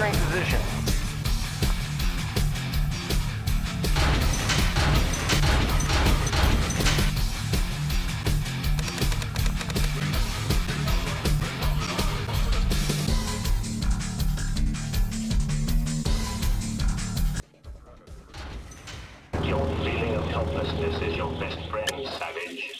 Securing position. Your feeling of helplessness is your best friend, savage.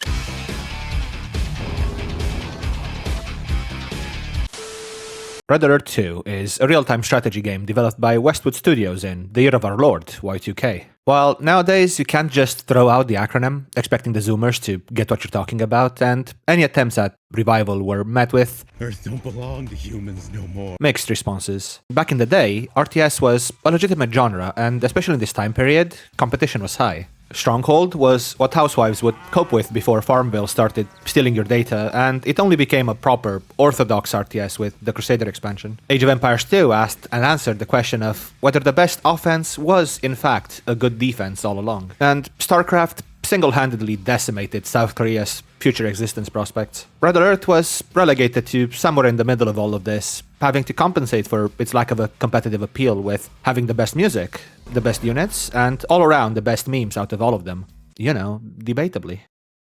Red Alert 2 is a real-time strategy game developed by Westwood Studios in the year of our Lord, Y2K. While nowadays you can't just throw out the acronym, expecting the Zoomers to get what you're talking about, and any attempts at revival were met with Earth don't belong to humans no more. mixed responses. Back in the day, RTS was a legitimate genre, and especially in this time period, competition was high. Stronghold was what housewives would cope with before Farmville started stealing your data, and it only became a proper, orthodox RTS with the Crusader expansion. Age of Empires 2 asked and answered the question of whether the best offense was, in fact, a good defense all along. And StarCraft single-handedly decimated South Korea's future existence prospects. Red Alert was relegated to somewhere in the middle of all of this, having to compensate for its lack of a competitive appeal with having the best music, the best units, and all around the best memes out of all of them. You know, debatably.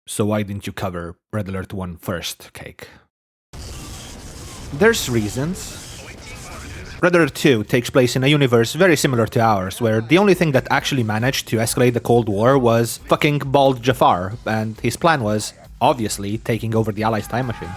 So why didn't you cover Red Alert 1 first, Cake? There's reasons. Red Alert 2 takes place in a universe very similar to ours, where the only thing that actually managed to escalate the Cold War was fucking bald Jafar, and his plan was, obviously, taking over the Allies' time machine.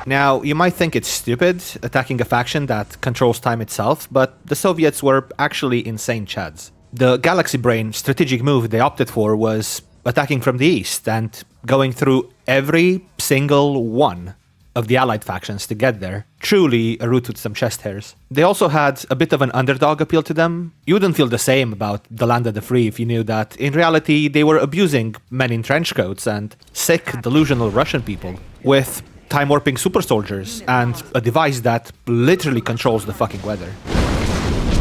Now, you might think it's stupid, attacking a faction that controls time itself, but the Soviets were actually insane chads. The Galaxy Brain strategic move they opted for was attacking from the east and going through every single one of the allied factions to get there. Truly a route with some chest hairs. They also had a bit of an underdog appeal to them. You wouldn't feel the same about the land of the free if you knew that in reality they were abusing men in trench coats and sick, delusional Russian people with time-warping super soldiers and a device that literally controls the fucking weather.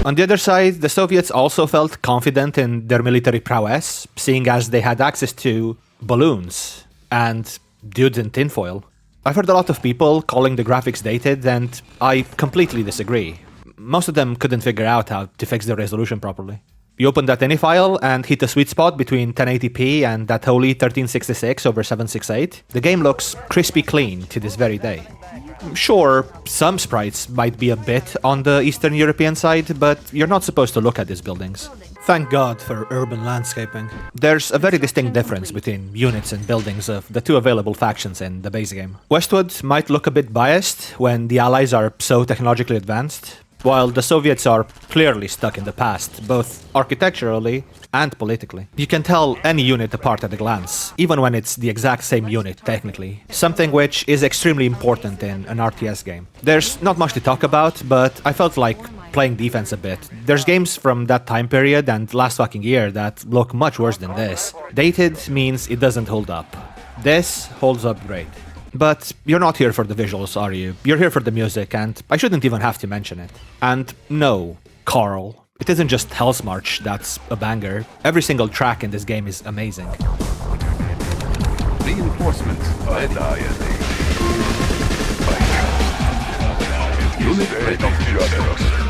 On the other side, the Soviets also felt confident in their military prowess, seeing as they had access to balloons and dudes in tinfoil. I've heard a lot of people calling the graphics dated, and I completely disagree. Most of them couldn't figure out how to fix the resolution properly. You open that any file and hit a sweet spot between 1080p and that holy 1366 over 768, the game looks crispy clean to this very day. Sure, some sprites might be a bit on the Eastern European side, but you're not supposed to look at these buildings. Thank God for urban landscaping. There's a very distinct difference between units and buildings of the two available factions in the base game. Westwood might look a bit biased when the Allies are so technologically advanced, while the Soviets are clearly stuck in the past, both architecturally and politically. You can tell any unit apart at a glance, even when it's the exact same unit technically, something which is extremely important in an RTS game. There's not much to talk about, but I felt like playing defense a bit. There's games from that time period and last fucking year that look much worse than this. Dated means it doesn't hold up. This holds up great. But you're not here for the visuals, are you? You're here for the music, and I shouldn't even have to mention it. And no, Carl, it isn't just Hell's March that's a banger. Every single track in this game is amazing. Reinforcements are annihilate. Unit ready of justice.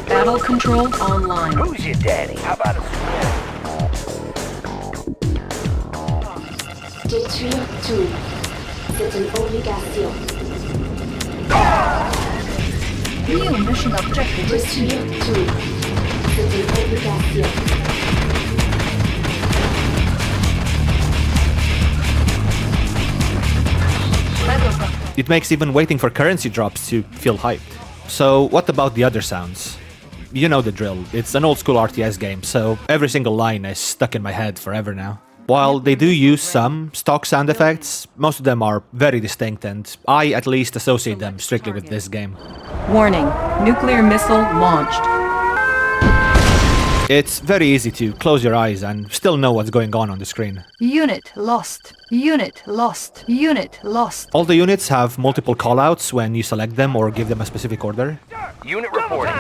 Battle control online. Who's your daddy? How about a Détruire tout. C'est une obligation. New mission objective Détruire tout. C'est une obligation. It makes even waiting for currency drops to feel hyped. So what about the other sounds? You know the drill, it's an old school RTS game, so every single line is stuck in my head forever now. While they do use some stock sound effects, most of them are very distinct and I at least associate them strictly with this game. Warning, nuclear missile launched. It's very easy to close your eyes and still know what's going on the screen. Unit lost. Unit lost. Unit lost. All the units have multiple callouts when you select them or give them a specific order. Unit reporting.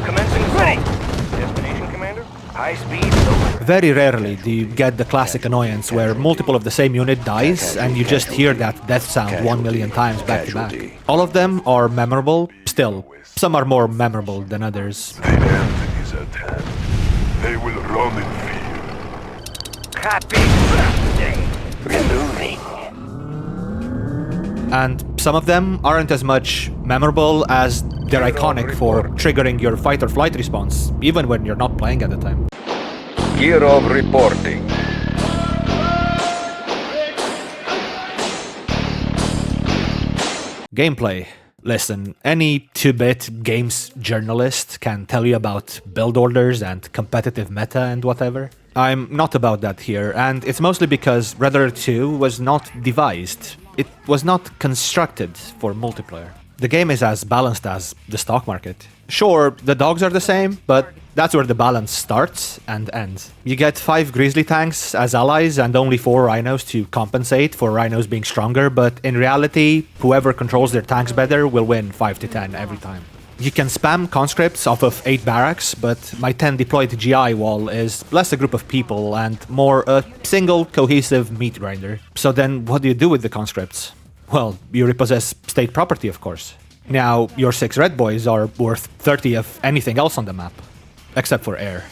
Commencing assault. Destination, Commander? High speed, over. Very rarely do you get the classic annoyance where multiple of the same unit dies and you just hear that death sound 1 million times back to back. All of them are memorable, still, some are more memorable than others. The end is at hand. They will run in fear. Copy. Removing. And some of them aren't as much memorable as they're iconic for triggering your fight or flight response, even when you're not playing at the time. Kirov reporting. Gameplay. Listen, any 2-bit games journalist can tell you about build orders and competitive meta and whatever. I'm not about that here, and it's mostly because Red Alert 2 was not devised. It was not constructed for multiplayer. The game is as balanced as the stock market. Sure, the dogs are the same, but that's where the balance starts and ends. You get 5 grizzly tanks as allies and only 4 rhinos to compensate for rhinos being stronger, but in reality, whoever controls their tanks better will win 5 to 10 every time. You can spam conscripts off of 8 barracks, but my 10 deployed GI wall is less a group of people and more a single cohesive meat grinder. So then what do you do with the conscripts? Well, you repossess state property, of course. Now, your 6 red boys are worth 30 of anything else on the map. Except for air.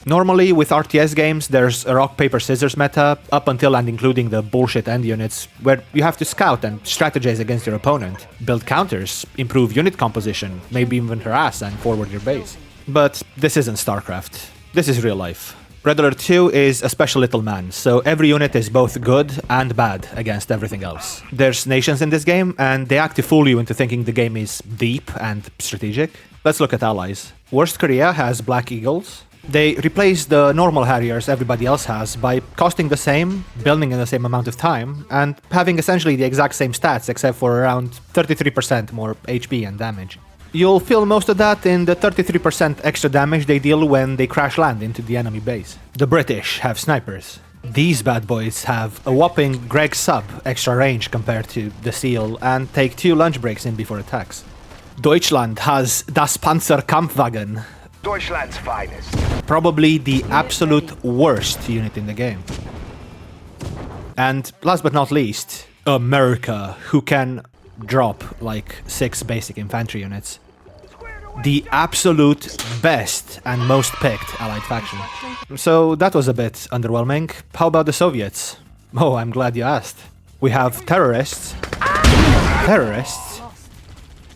Normally, with RTS games, there's a rock, paper, scissors meta, up until and including the bullshit end units, where you have to scout and strategize against your opponent, build counters, improve unit composition, maybe even harass and forward your base. But this isn't StarCraft. This is real life. Red Alert 2 is a special little man, so every unit is both good and bad against everything else. There's nations in this game, and they act to fool you into thinking the game is deep and strategic. Let's look at allies. Worst Korea has Black Eagles. They replace the normal Harriers everybody else has by costing the same, building in the same amount of time, and having essentially the exact same stats except for around 33% more HP and damage. You'll feel most of that in the 33% extra damage they deal when they crash land into the enemy base. The British have snipers. These bad boys have a whopping Greg Sub extra range compared to the Seal and take 2 lunch breaks in before attacks. Deutschland has Das Panzerkampfwagen. Deutschland's finest. Probably the absolute worst unit in the game. And last but not least, America, who can drop like 6 basic infantry units. The absolute best and most picked allied faction. So that was a bit underwhelming. How about the Soviets? Oh, I'm glad you asked. We have terrorists,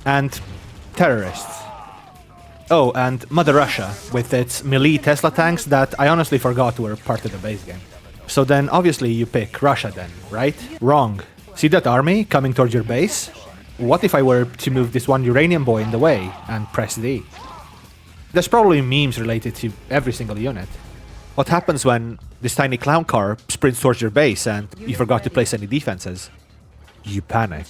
and terrorists. Oh, and Mother Russia, with its melee Tesla tanks that I honestly forgot were part of the base game. So then obviously you pick Russia then, right? Wrong. See that army coming towards your base? What if I were to move this one uranium boy in the way and press D? There's probably memes related to every single unit. What happens when this tiny clown car sprints towards your base and you forgot to place any defenses? You panic.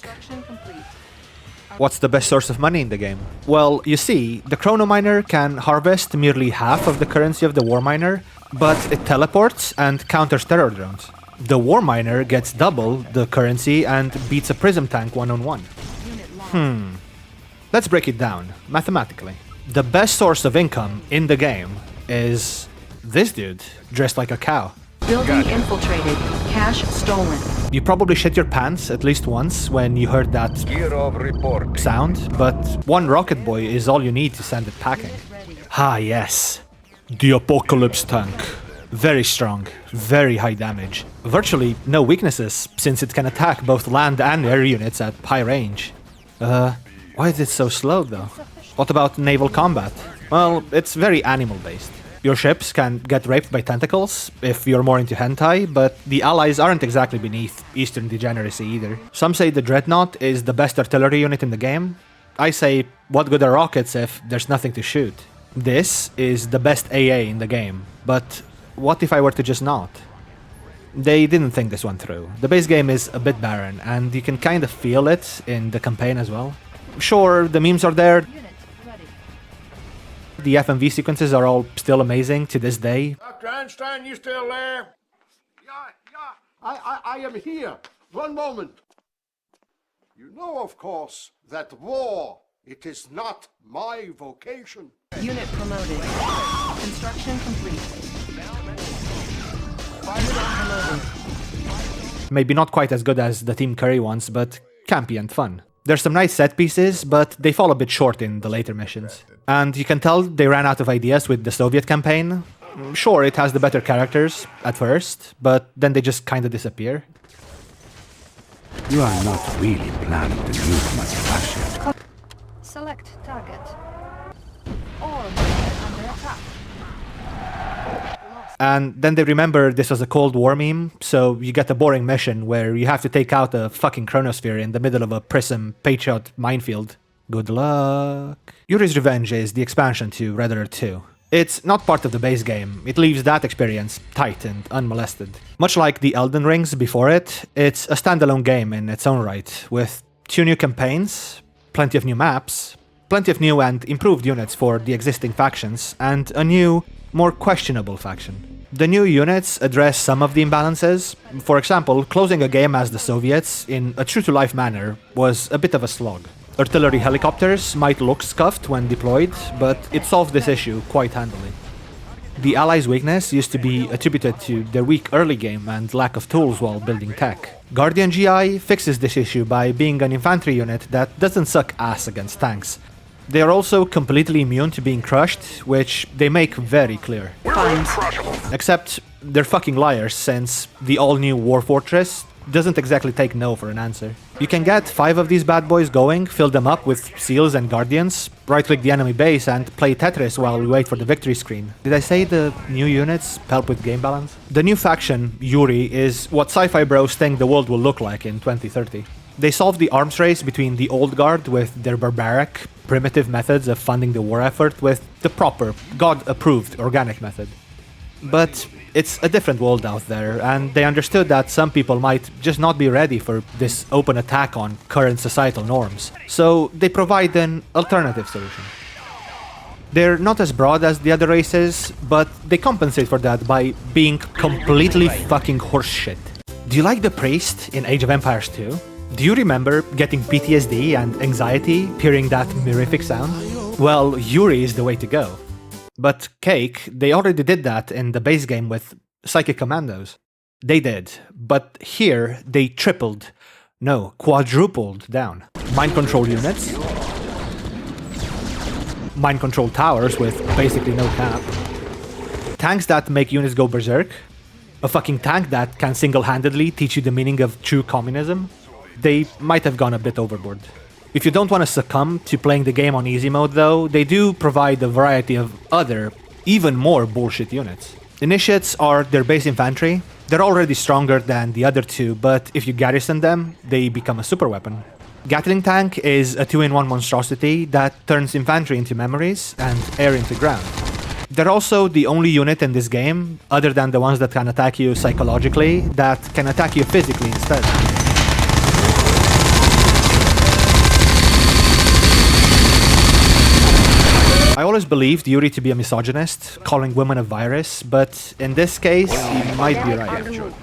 What's the best source of money in the game? Well, you see, the Chrono Miner can harvest merely half of the currency of the War Miner, but it teleports and counters terror drones. The War Miner gets double the currency and beats a Prism tank one-on-one. Let's break it down, mathematically. The best source of income in the game is this dude, dressed like a cow. Building infiltrated. Cash stolen. You probably shit your pants at least once when you heard that Kirov reporting. sound, but one rocket boy is all you need to send it packing. Ah yes, the Apocalypse tank. Very strong, very high damage. Virtually no weaknesses, since it can attack both land and air units at high range. Why is it so slow though? What about naval combat? Well, it's very animal-based. Your ships can get raped by tentacles, if you're more into hentai, but the allies aren't exactly beneath Eastern degeneracy either. Some say the Dreadnought is the best artillery unit in the game. I say, what good are rockets if there's nothing to shoot? This is the best AA in the game, but what if I were to just not? They didn't think this one through. The base game is a bit barren, and you can kind of feel it in the campaign as well. Sure, the memes are there. the FMV sequences are all still amazing to this day. Dr. Einstein, you still there? I am here. One moment. You know, of course, that war, it is not my vocation. Unit promoted. Construction complete. Unit promoted. Maybe not quite as good as the Team Curry ones, but campy and fun. There's some nice set pieces, but they fall a bit short in the later missions. And you can tell they ran out of ideas with the Soviet campaign. Sure, it has the better characters at first, but then they just kinda disappear. You are not really planning to use much Russia. Select target. All units under attack. And then they remember this was a Cold War meme, so you get a boring mission where you have to take out a fucking chronosphere in the middle of a Prism Patriot minefield. Good luck. Yuri's Revenge is the expansion to Red Alert 2. It's not part of the base game, it leaves that experience tight and unmolested. Much like the Elden Rings before it, it's a standalone game in its own right, with 2 new campaigns, plenty of new maps, plenty of new and improved units for the existing factions, and a new, more questionable faction. The new units address some of the imbalances. For example, closing a game as the Soviets in a true-to-life manner was a bit of a slog. Artillery helicopters might look scuffed when deployed, but it solved this issue quite handily. The Allies' weakness used to be attributed to their weak early game and lack of tools while building tech. Guardian GI fixes this issue by being an infantry unit that doesn't suck ass against tanks. They are also completely immune to being crushed, which they make very clear. Except they're fucking liars, since the all-new War Fortress doesn't exactly take no for an answer. You can get 5 of these bad boys going, fill them up with SEALs and Guardians, right-click the enemy base and play Tetris while we wait for the victory screen. Did I say the new units help with game balance? The new faction, Yuri, is what sci-fi bros think the world will look like in 2030. They solved the arms race between the old guard with their barbaric, primitive methods of funding the war effort with the proper, God-approved organic method. But it's a different world out there, and they understood that some people might just not be ready for this open attack on current societal norms, so they provide an alternative solution. They're not as broad as the other races, but they compensate for that by being completely fucking horseshit. Do you like the priest in Age of Empires 2? Do you remember getting PTSD and anxiety hearing that mirific sound? Well, Yuri is the way to go. But Cake, they already did that in the base game with Psychic Commandos. They did, but here they tripled, no, quadrupled down. Mind control units, mind control towers with basically no cap, tanks that make units go berserk, a fucking tank that can single-handedly teach you the meaning of true communism. They might have gone a bit overboard. If you don't want to succumb to playing the game on easy mode though, they do provide a variety of other, even more bullshit units. Initiates are their base infantry. They're already stronger than the other 2, but if you garrison them, they become a super weapon. Gatling Tank is a 2-in-1 monstrosity that turns infantry into memories and air into ground. They're also the only unit in this game, other than the ones that can attack you psychologically, that can attack you physically instead. I always believed Yuri to be a misogynist, calling women a virus, but in this case, he might be right.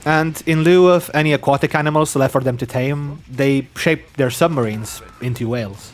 And in lieu of any aquatic animals left for them to tame, they shaped their submarines into whales.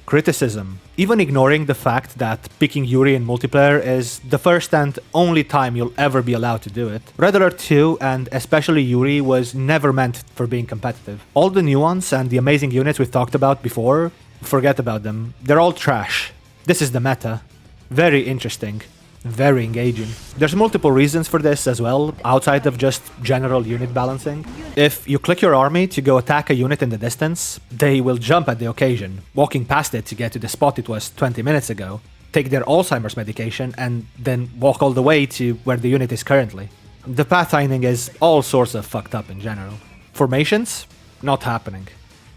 Criticism. Even ignoring the fact that picking Yuri in multiplayer is the first and only time you'll ever be allowed to do it, Red Alert 2 and especially Yuri was never meant for being competitive. All the nuance and the amazing units we've talked about before, forget about them. They're all trash. This is the meta. Very interesting. Very engaging. There's multiple reasons for this as well, outside of just general unit balancing. If you click your army to go attack a unit in the distance, they will jump at the occasion, walking past it to get to the spot it was 20 minutes ago, take their Alzheimer's medication, and then walk all the way to where the unit is currently. The pathfinding is all sorts of fucked up in general. Formations? Not happening.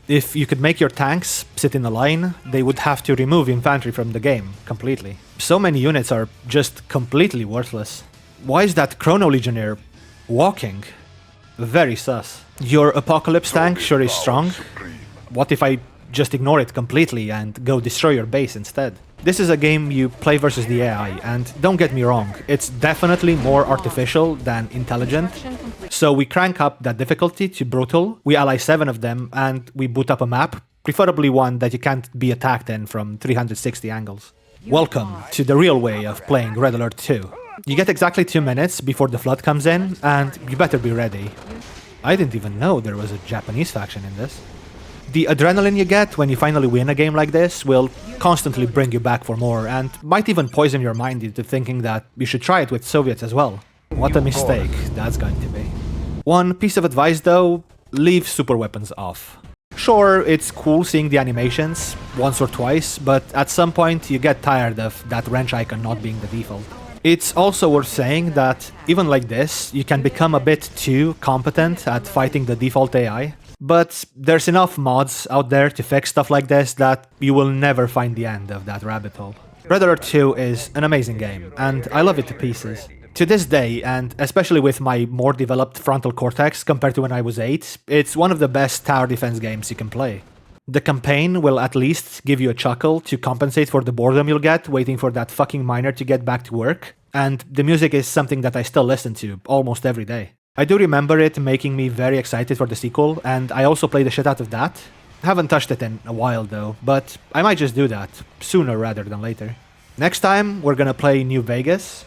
If you could make your tanks sit in a line, they would have to remove infantry from the game completely. So many units are just completely worthless. Why is that Chrono Legionnaire walking? Very sus. Your Apocalypse tank sure is strong. What if I just ignore it completely and go destroy your base instead. This is a game you play versus the AI, and don't get me wrong, it's definitely more artificial than intelligent. So we crank up that difficulty to brutal, we ally 7 of them, and we boot up a map, preferably one that you can't be attacked in from 360 angles. Welcome to the real way of playing Red Alert 2. You get exactly 2 minutes before the flood comes in, and you better be ready. I didn't even know there was a Japanese faction in this. The adrenaline you get when you finally win a game like this will constantly bring you back for more, and might even poison your mind into thinking that you should try it with Soviets as well. What a mistake that's going to be. One piece of advice though, leave super weapons off. Sure, it's cool seeing the animations once or twice, but at some point you get tired of that wrench icon not being the default. It's also worth saying that even like this, you can become a bit too competent at fighting the default AI. But there's enough mods out there to fix stuff like this that you will never find the end of that rabbit hole. Red Alert 2 is an amazing game, and I love it to pieces. To this day, and especially with my more developed frontal cortex compared to when I was 8, it's one of the best tower defense games you can play. The campaign will at least give you a chuckle to compensate for the boredom you'll get waiting for that fucking miner to get back to work, and the music is something that I still listen to almost every day. I do remember it making me very excited for the sequel, and I also played the shit out of that. Haven't touched it in a while though, but I might just do that, sooner rather than later. Next time, we're gonna play New Vegas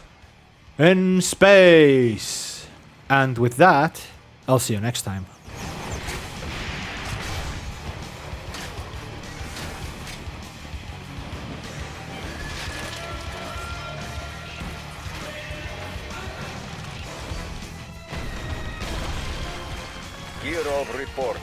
in space! And with that, I'll see you next time. Kirov report.